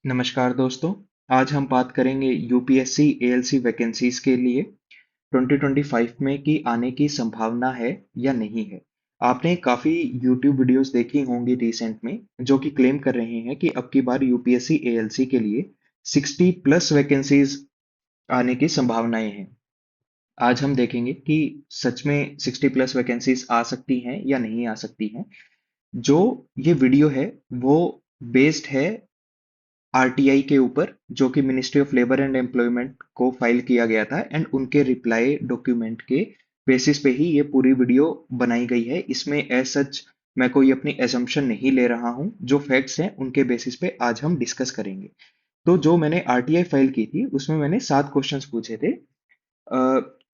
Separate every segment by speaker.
Speaker 1: नमस्कार दोस्तों। आज हम बात करेंगे यूपीएससी एएलसी वैकेंसीज के लिए 2025 में कि आने की संभावना है या नहीं है। आपने काफ़ी यूट्यूब वीडियोस देखी होंगी रिसेंट में जो कि क्लेम कर रहे हैं कि अब की बार यूपीएससी एएलसी के लिए 60 प्लस वैकेंसीज आने की संभावनाएं हैं। आज हम देखेंगे कि सच में 60 प्लस वैकेंसीज आ सकती हैं या नहीं आ सकती हैं। जो ये वीडियो है वो बेस्ड है आरटीआई के ऊपर, जो कि ministry of labour and employment को फाइल किया गया था, एंड उनके रिप्लाई डॉक्यूमेंट के बेसिस पे ही ये पूरी वीडियो बनाई गई है। इसमें एज सच मैं कोई अपनी एजम्पशन नहीं ले रहा हूँ। जो फैक्ट्स हैं उनके बेसिस पे आज हम डिस्कस करेंगे। तो जो मैंने आरटीआई फाइल की थी उसमें मैंने 7 क्वेश्चंस पूछे थे।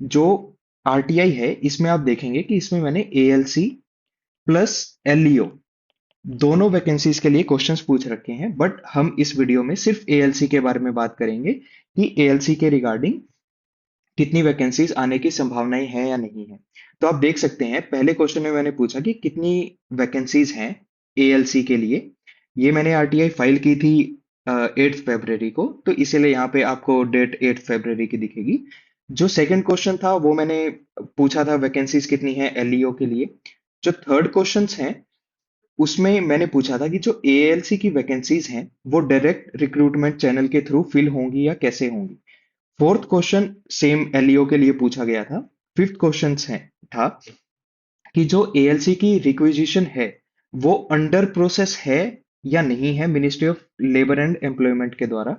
Speaker 1: जो आरटीआई है इसमें आप देखेंगे कि इसमें मैंने एएलसी प्लस एलईओ दोनों वैकेंसीज के लिए क्वेश्चंस पूछ रखे हैं, बट हम इस वीडियो में सिर्फ एएलसी के बारे में बात करेंगे कि एएलसी के रिगार्डिंग कितनी वैकेंसीज आने की संभावनाएं हैं या नहीं है। तो आप देख सकते हैं पहले क्वेश्चन में मैंने पूछा कि कितनी वैकेंसीज हैं एएलसी के लिए। ये मैंने आरटीआई फाइल की थी 8 फरवरी को, तो इसीलिए यहाँ पे आपको डेट 8 फरवरी की दिखेगी। जो सेकंड क्वेश्चन था वो मैंने पूछा था वैकेंसीज कितनी है एलईओ के लिए। जो थर्ड क्वेश्चन है उसमें मैंने पूछा था कि जो एएलसी की वैकेंसीज हैं वो डायरेक्ट रिक्रूटमेंट चैनल के थ्रू फिल होंगी या कैसे होंगी। फोर्थ क्वेश्चन सेम एलईओ के लिए पूछा गया था। फिफ्थ क्वेश्चन है था कि जो एएलसी की रिक्विजिशन है वो अंडर प्रोसेस है या नहीं है ministry of labour and employment के द्वारा।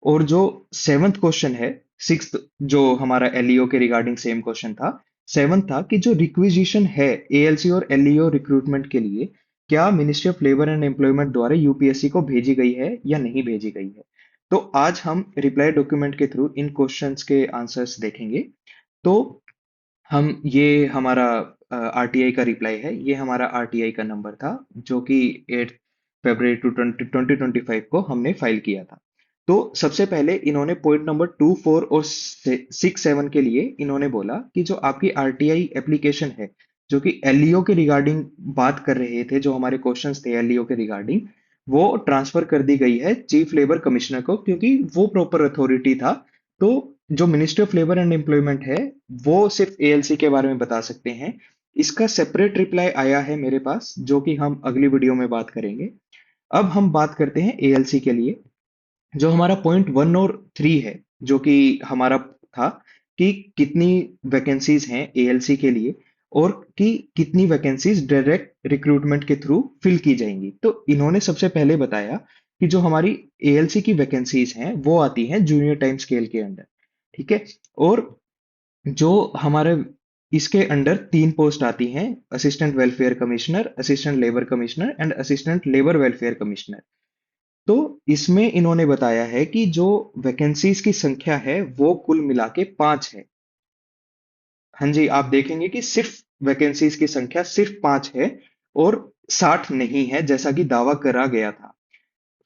Speaker 1: और जो सेवंथ क्वेश्चन है, सिक्स्थ जो हमारा एलईओ के रिगार्डिंग सेम क्वेश्चन था, सेवंथ था कि जो रिक्विजिशन है एएलसी और एलईओ रिक्रूटमेंट के लिए क्या ministry of labour and employment द्वारा यूपीएससी को भेजी गई है या नहीं भेजी गई है। तो आज हम रिप्लाई डॉक्यूमेंट के थ्रू इन क्वेश्चंस के आंसर्स देखेंगे। तो हम ये हमारा आरटीआई का रिप्लाई है, ये हमारा आरटीआई का नंबर था जो कि 8 फरवरी टू 2025 को हमने फाइल किया था। तो सबसे पहले इन्होंने पॉइंट नंबर 2, 4 और 6, 7 के लिए इन्होंने बोला कि जो आपकी आरटीआई एप्लीकेशन है जो कि एलईओ के रिगार्डिंग बात कर रहे थे, जो हमारे क्वेश्चंस थे एलईओ के रिगार्डिंग, वो ट्रांसफर कर दी गई है चीफ लेबर कमिश्नर को, क्योंकि वो प्रॉपर अथॉरिटी था। तो जो ministry of labour and employment है वो सिर्फ एएलसी के बारे में बता सकते हैं। इसका सेपरेट रिप्लाई आया है मेरे पास जो कि हम अगली वीडियो में बात करेंगे। अब हम बात करते हैं एएलसी के लिए। जो हमारा पॉइंट 1 और 3 है, जो कि हमारा था कि कितनी वैकेंसीज हैं एएलसी के लिए और कि कितनी वैकेंसीज डायरेक्ट रिक्रूटमेंट के थ्रू फिल की जाएंगी। तो इन्होंने सबसे पहले बताया कि जो हमारी एएलसी की वैकेंसीज हैं वो आती हैं जूनियर टाइम स्केल के अंडर। ठीक है। और जो हमारे इसके अंडर 3 पोस्ट आती हैं, assistant welfare commissioner, assistant labour commissioner and assistant labour welfare commissioner. तो इसमें इन्होंने बताया है कि जो वैकेंसीज की संख्या है वो कुल मिला के 5 है। हाँ जी, आप देखेंगे कि सिर्फ वैकेंसीज की संख्या सिर्फ 5 है और 60 नहीं है जैसा कि दावा करा गया था।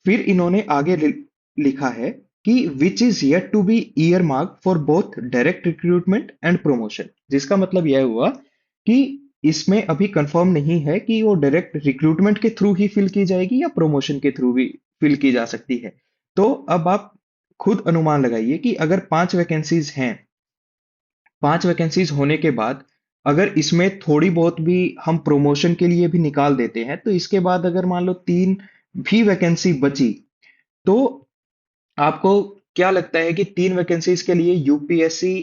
Speaker 1: फिर इन्होंने आगे लिखा है कि which is yet to be earmark for both direct recruitment and promotion, जिसका मतलब यह हुआ कि इसमें अभी कंफर्म नहीं है कि वो डायरेक्ट रिक्रूटमेंट के थ्रू ही फिल की जाएगी या प्रमोशन के थ्रू भी फिल की जा सकती है। तो अब आप खुद अनुमान लगाइए कि अगर 5 वैकेंसीज हैं, 5 वैकेंसीज होने के बाद अगर इसमें थोड़ी बहुत भी हम प्रमोशन के लिए भी निकाल देते हैं, तो इसके बाद अगर मान लो 3 भी वैकेंसी बची, तो आपको क्या लगता है कि 3 वैकेंसीज के लिए यूपीएससी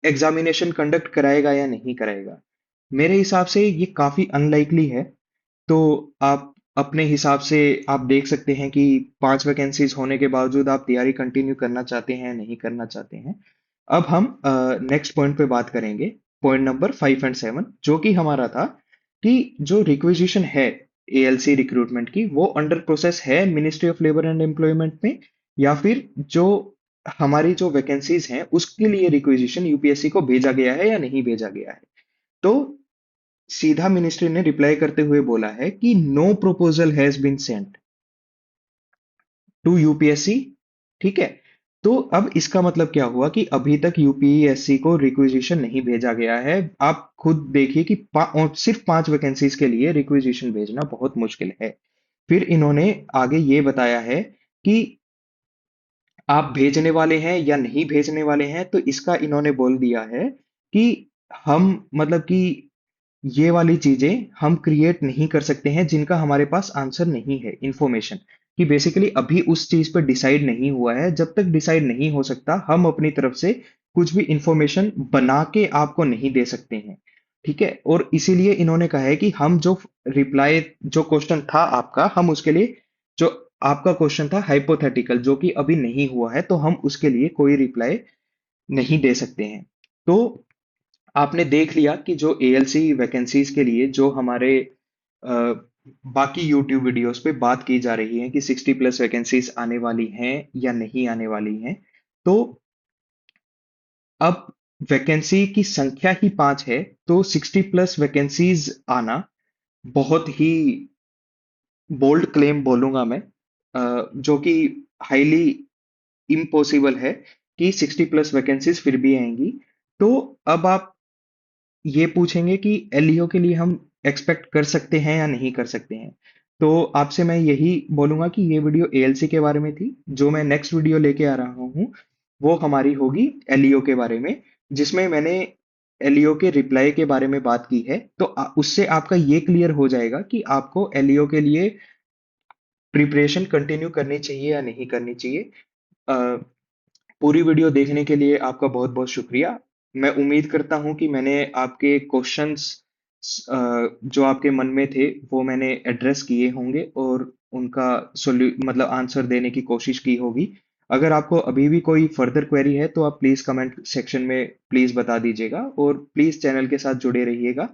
Speaker 1: एग्जामिनेशन कंडक्ट कराएगा या नहीं कराएगा। मेरे हिसाब से ये काफी अनलाइकली है। तो आप अपने हिसाब से आप देख सकते हैं कि 5 वैकेंसीज होने के बावजूद आप तैयारी कंटिन्यू करना चाहते हैं नहीं करना चाहते हैं। अब हम नेक्स्ट पॉइंट पे बात करेंगे, पॉइंट नंबर 5 एंड 7, जो कि हमारा था कि जो रिक्वेजिशन है एएलसी रिक्रूटमेंट की वो अंडर प्रोसेस है ministry of labour and employment में, या फिर जो हमारी जो वैकेंसीज हैं उसके लिए रिक्वेजिशन यूपीएससी को भेजा गया है या नहीं भेजा गया है। तो सीधा मिनिस्ट्री ने रिप्लाई करते हुए बोला है कि no proposal has been sent to UPSC. ठीक है। तो अब इसका मतलब क्या हुआ कि अभी तक यूपीएससी को रिक्वेजिशन नहीं भेजा गया है। आप खुद देखिए कि और सिर्फ 5 वैकेंसीज के लिए रिक्वेजिशन भेजना बहुत मुश्किल है। फिर इन्होंने आगे ये बताया है कि आप भेजने वाले हैं या नहीं भेजने वाले हैं, तो इसका इन्होंने बोल दिया है कि हम मतलब कि ये वाली चीजें हम क्रिएट नहीं कर सकते हैं जिनका हमारे पास आंसर नहीं है, इंफॉर्मेशन। कि बेसिकली अभी उस चीज पर डिसाइड नहीं हुआ है, जब तक डिसाइड नहीं हो सकता हम अपनी तरफ से कुछ भी इंफॉर्मेशन बना के आपको नहीं दे सकते हैं। ठीक है, और इसीलिए इन्होंने कहा है कि हम जो रिप्लाई, जो क्वेश्चन था आपका, हम उसके लिए, जो आपका क्वेश्चन था हाइपोथेटिकल जो कि अभी नहीं हुआ है, तो हम उसके लिए कोई रिप्लाई नहीं दे सकते हैं। तो आपने देख लिया कि जो एएलसी वैकेंसीज के लिए जो हमारे अ, बाकी यूट्यूब वीडियोस पे बात की जा रही है कि 60+ वैकेंसीज आने वाली हैं या नहीं आने वाली हैं। तो अब वैकेंसी की संख्या ही 5 है, तो 60+ वैकेंसीज आना बहुत ही बोल्ड क्लेम बोलूंगा मैं, जो कि हाईली इम्पॉसिबल है कि 60+ वैकेंसीज फिर भी आएंगी। तो अब आप ये पूछेंगे कि एलईओ के लिए हम एक्सपेक्ट कर सकते हैं या नहीं कर सकते हैं। तो आपसे मैं यही बोलूंगा कि ये वीडियो एएलसी के बारे में थी। जो मैं नेक्स्ट वीडियो लेके आ रहा हूँ वो हमारी होगी एलईओ के बारे में, जिसमें मैंने एलईओ के रिप्लाई के बारे में बात की है। तो उससे आपका ये क्लियर हो जाएगा कि आपको एलईओ के लिए प्रिपरेशन कंटिन्यू करनी चाहिए या नहीं करनी चाहिए। अ, पूरी वीडियो देखने के लिए आपका बहुत बहुत शुक्रिया। मैं उम्मीद करता हूँ कि मैंने आपके क्वेश्चंस जो आपके मन में थे वो मैंने एड्रेस किए होंगे और उनका सोल्यू मतलब आंसर देने की कोशिश की होगी। अगर आपको अभी भी कोई फर्दर क्वेरी है तो आप प्लीज़ कमेंट सेक्शन में प्लीज़ बता दीजिएगा, और प्लीज़ चैनल के साथ जुड़े रहिएगा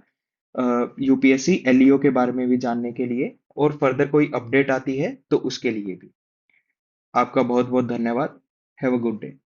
Speaker 1: यूपीएससी एलईओ के बारे में भी जानने के लिए, और फर्दर कोई अपडेट आती है तो उसके लिए भी। आपका बहुत बहुत धन्यवाद। Have a good day.